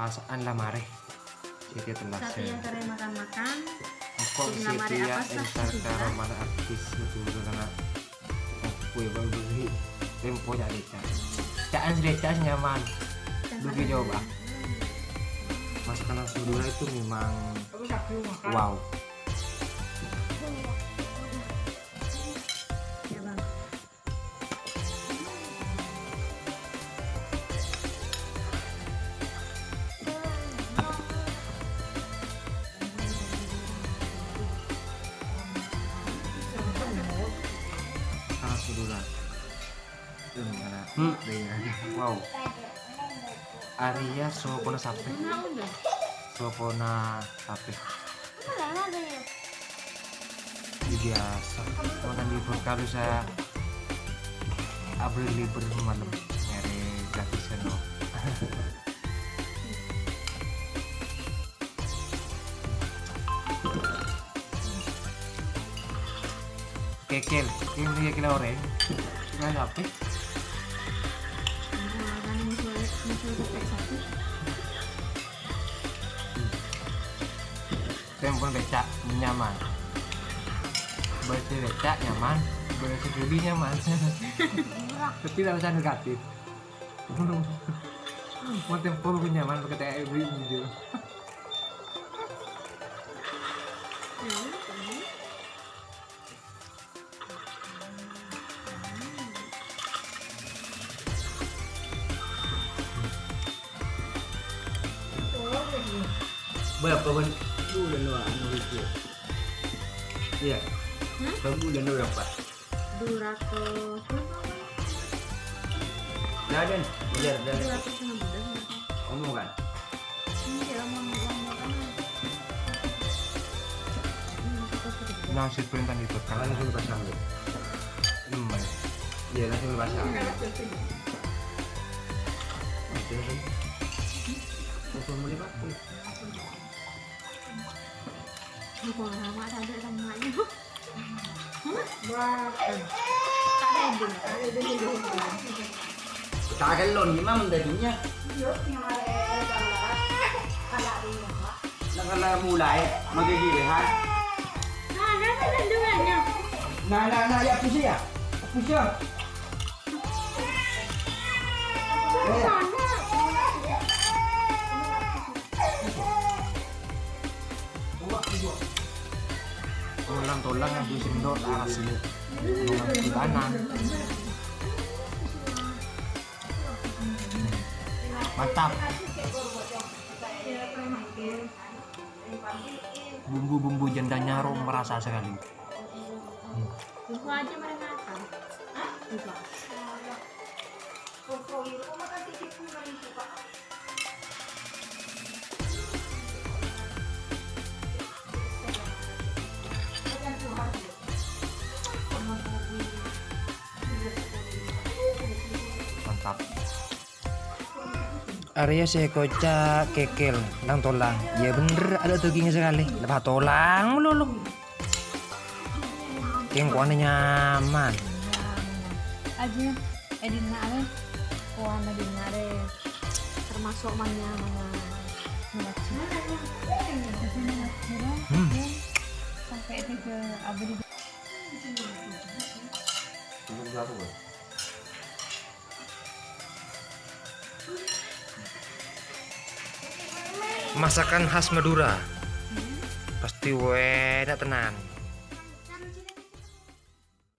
perasaan lah mare. Jadi telah Satu yang kare makan-makan. kok setia entar karo mana artis itu karena kue baru beli tempo nya deca. Caan deca nyaman. Dugi coba. Masakan nasi Madura itu memang wow. Ya bang. Nasi Madura. Wow. Arya sopona sapi. Sopona sapi. Biasa. Mau libur kalau saya April libur malam nyari gratisan loh. Kekel, ini kekel orang. Nggak sapi. Tempon becak nyaman, bersih becak nyaman, bersih lebih nyaman. Tapi tidak usah negatif. Mau tempon lebih nyaman pakai TI video. Berapa bulan anu itu? Iya. Bulan berapa? 200. Nah, dan biar dan 216. ngomong kan. Iya, mau makan. Langsung perintah itu kan Langsung pasang. Iya, langsung pasang. Langsung mulai pakai. Bukan lama ada namanya. Wah. Tak ada dulu. Tak galon gimana tadinya? Nakala mulai magigilihan. Nasa duanya. Nah, ya pusi ya. Pusi ya. Tulang yang disendot arah sini di kanan. Mantap. Bumbu-bumbu jandanya rom merasa sekali. Buka aja mereka makan. Buka. Mantap. Area saya kocak kekel nang tolang. Ya bener ada dagingnya sekali. Lepas tolang melulu. Kengkuannya nyaman. Aja edina ale. Kuan edina ale. Termasuk mana sampai itu ke abri. Masakan khas Madura. Pasti enak tenan.